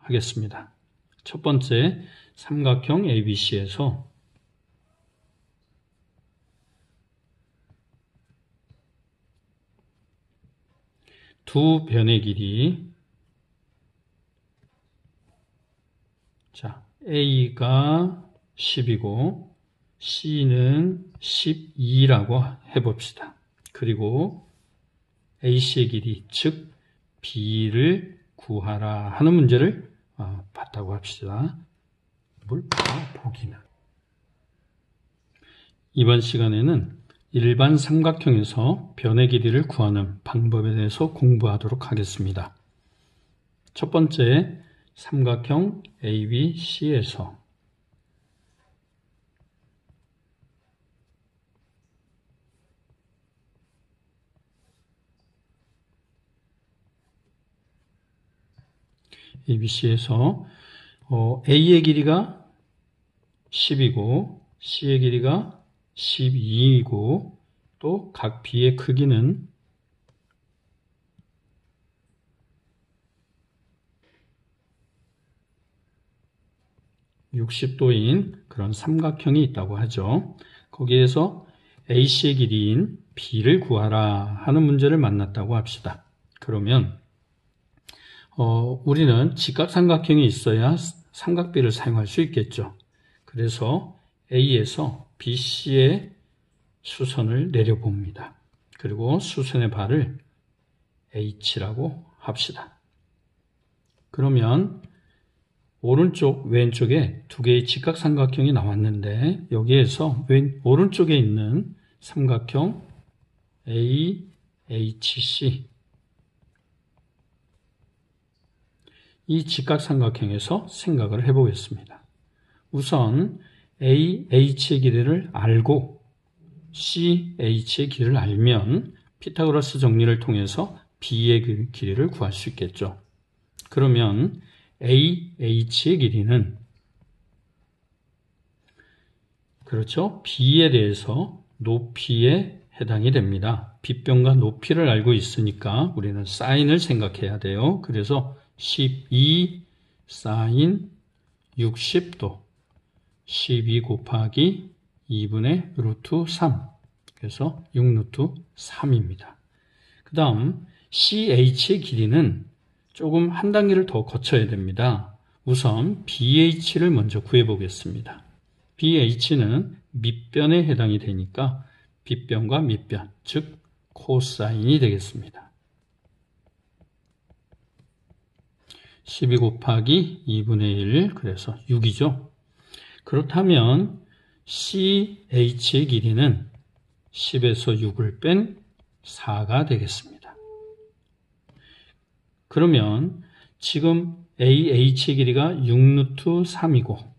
하겠습니다. 첫 번째 삼각형 ABC에서 두 변의 길이, 자, A가 10이고 C는 12라고 해봅시다. 그리고 AC의 길이, 즉 B를 구하라 하는 문제를 봤다고 합시다. 보기는. 이번 시간에는 일반 삼각형에서 변의 길이를 구하는 방법에 대해서 공부하도록 하겠습니다. 첫 번째, 삼각형 ABC에서 A의 길이가 10이고 C의 길이가 12이고 또 각 B의 크기는 60도인 그런 삼각형이 있다고 하죠. 거기에서 AC의 길이인 B를 구하라 하는 문제를 만났다고 합시다. 그러면 우리는 직각삼각형이 있어야 삼각비를 사용할 수 있겠죠. 그래서 A에서 BC의 수선을 내려봅니다. 그리고 수선의 발을 H라고 합시다. 그러면 오른쪽, 왼쪽에 두 개의 직각삼각형이 나왔는데 여기에서 오른쪽에 있는 삼각형 AHC, 이 직각삼각형에서 생각을 해보겠습니다. 우선 AH의 길이를 알고 CH의 길이를 알면 피타고라스 정리를 통해서 B의 길이를 구할 수 있겠죠. 그러면 AH의 길이는, 그렇죠, B에 대해서 높이에 해당이 됩니다. 빗변과 높이를 알고 있으니까 우리는 사인을 생각해야 돼요. 그래서 12 사인 60도, 12 곱하기 2분의 루트 3, 그래서 6 루트 3입니다. 그 다음 CH의 길이는 조금 한 단계를 더 거쳐야 됩니다. 우선 BH를 먼저 구해보겠습니다. BH는 밑변에 해당이 되니까 빗변과 밑변, 즉 코사인이 되겠습니다. 12 곱하기 2분의 1, 그래서 6이죠. 그렇다면 CH의 길이는 10에서 6을 뺀 4가 되겠습니다. 그러면 지금 AH의 길이가 6루트 3이고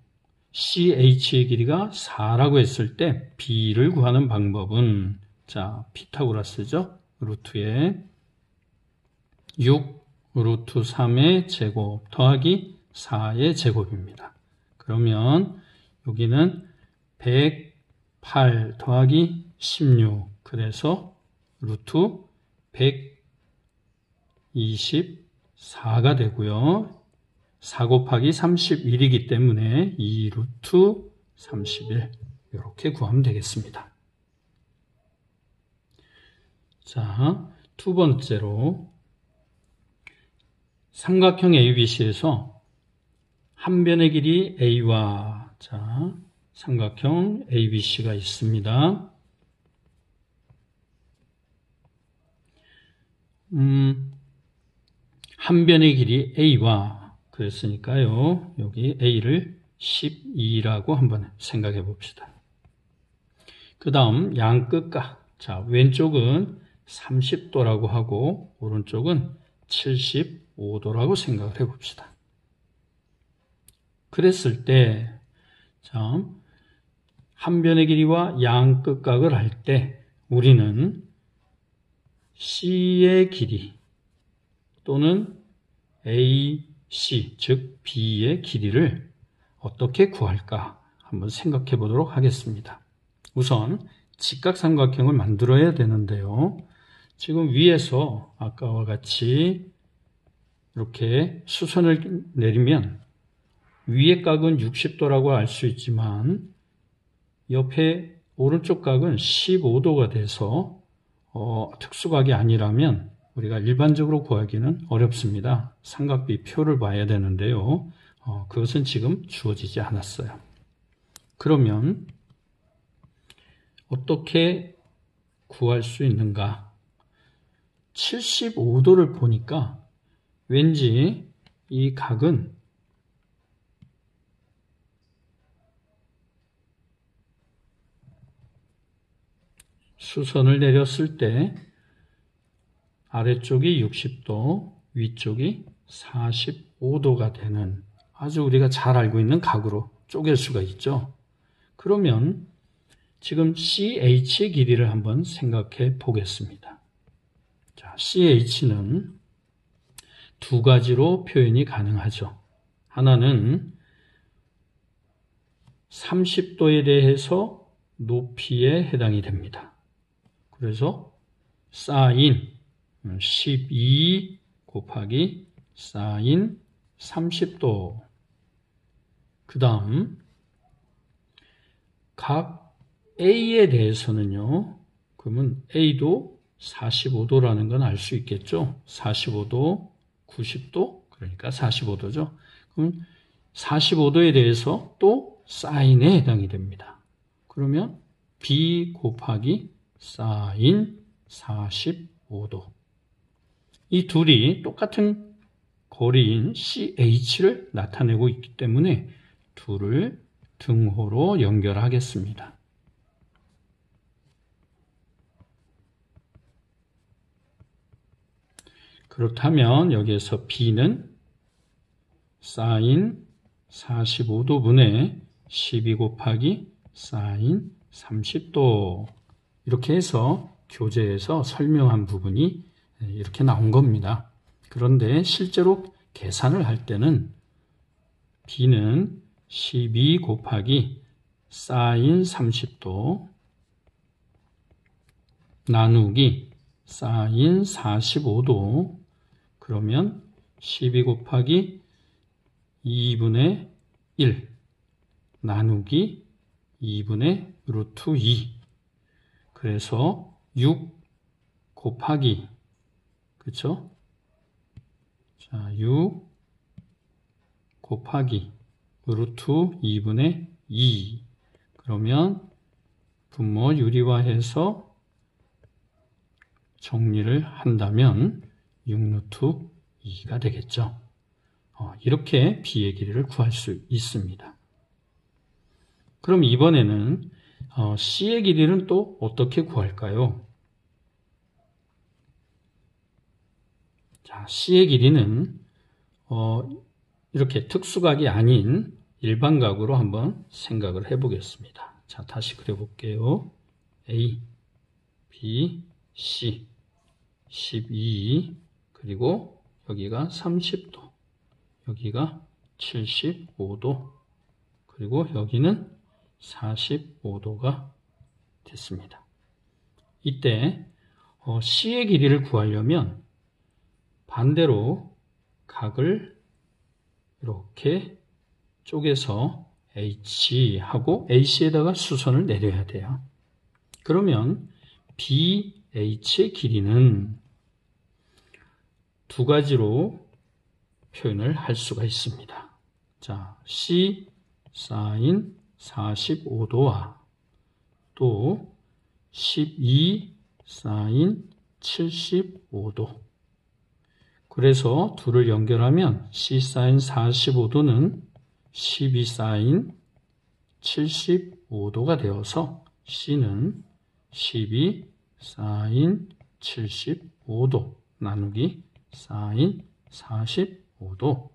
CH의 길이가 4라고 했을 때 B를 구하는 방법은, 자, 피타고라스죠. 루트에 6 루트 3의 제곱 더하기 4의 제곱입니다. 그러면 여기는 108 더하기 16, 그래서 루트 124가 되고요. 4 곱하기 31이기 때문에 2 루트 31, 이렇게 구하면 되겠습니다. 자, 두 번째로 삼각형 ABC에서 한 변의 길이 A와, 자, 삼각형 ABC가 있습니다. 한 변의 길이 A와, 그랬으니까요, 여기 A를 12라고 한번 생각해 봅시다. 그 다음 양끝각, 자, 왼쪽은 30도라고 하고 오른쪽은 75도라고 생각을 해봅시다. 그랬을 때, 자, 한 변의 길이와 양끝각을 할 때 우리는 C의 길이 또는 AC, 즉 B의 길이를 어떻게 구할까 한번 생각해 보도록 하겠습니다. 우선 직각삼각형을 만들어야 되는데요. 지금 위에서 아까와 같이 이렇게 수선을 내리면 위의 각은 60도라고 알 수 있지만 옆에 오른쪽 각은 15도가 돼서 특수각이 아니라면 우리가 일반적으로 구하기는 어렵습니다. 삼각비 표를 봐야 되는데요. 그것은 지금 주어지지 않았어요. 그러면 어떻게 구할 수 있는가? 75도를 보니까 왠지 이 각은 수선을 내렸을 때 아래쪽이 60도, 위쪽이 45도가 되는 아주 우리가 잘 알고 있는 각으로 쪼갤 수가 있죠. 그러면 지금 CH의 길이를 한번 생각해 보겠습니다. 자, CH는 두 가지로 표현이 가능하죠. 하나는 30도에 대해서 높이에 해당이 됩니다. 그래서 사인 12 곱하기 사인 30도. 그 다음 각 A에 대해서는요. 그러면 A도 45도라는 건 알 수 있겠죠. 45도, 90도, 그러니까 45도죠. 그럼 45도에 대해서 또 사인에 해당이 됩니다. 그러면 B 곱하기 사인 45도. 이 둘이 똑같은 거리인 CH를 나타내고 있기 때문에 둘을 등호로 연결하겠습니다. 그렇다면 여기에서 B는 사인 45도분의 12 곱하기 사인 30도. 이렇게 해서 교재에서 설명한 부분이 이렇게 나온 겁니다. 그런데 실제로 계산을 할 때는 B는 12 곱하기 사인 30도 나누기 사인 45도. 그러면 12 곱하기 2분의 1 나누기 2분의 루트 2. 그래서 6 곱하기, 그쵸? 자, 6 곱하기 루트 2분의 2. 그러면 분모 유리화해서 정리를 한다면 6루트 2가 되겠죠. 이렇게 B의 길이를 구할 수 있습니다. 그럼 이번에는 C의 길이는 또 어떻게 구할까요? 자, C의 길이는 이렇게 특수각이 아닌 일반각으로 한번 생각을 해보겠습니다. 자, 다시 그려볼게요. A, B, C, 12, 그리고 여기가 30도, 여기가 75도, 그리고 여기는 45도가 됐습니다. 이때 C의 길이를 구하려면 반대로 각을 이렇게 쪼개서 H하고 AC에다가 수선을 내려야 돼요. 그러면 BH의 길이는 두 가지로 표현을 할 수가 있습니다. 자, C 사인 45도와 또 12 사인 75도. 그래서 둘을 연결하면 C 사인 45도는 12 사인 75도가 되어서 C는 12 사인 75도 나누기 사인 45도.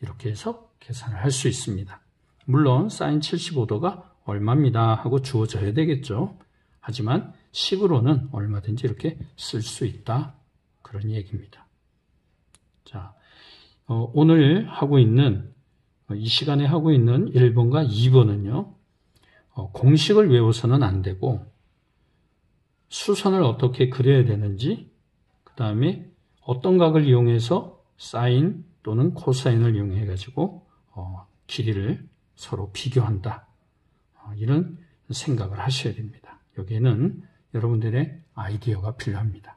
이렇게 해서 계산을 할 수 있습니다. 물론 사인 75도가 얼마입니다 하고 주어져야 되겠죠. 하지만 식으로는 얼마든지 이렇게 쓸 수 있다, 그런 얘기입니다. 자, 오늘 하고 있는 이 시간에 하고 있는 1번과 2번은요 공식을 외워서는 안 되고 수선을 어떻게 그려야 되는지, 그 다음에 어떤 각을 이용해서 사인 또는 코사인을 이용해 가지고 길이를 서로 비교한다. 이런 생각을 하셔야 됩니다. 여기에는 여러분들의 아이디어가 필요합니다.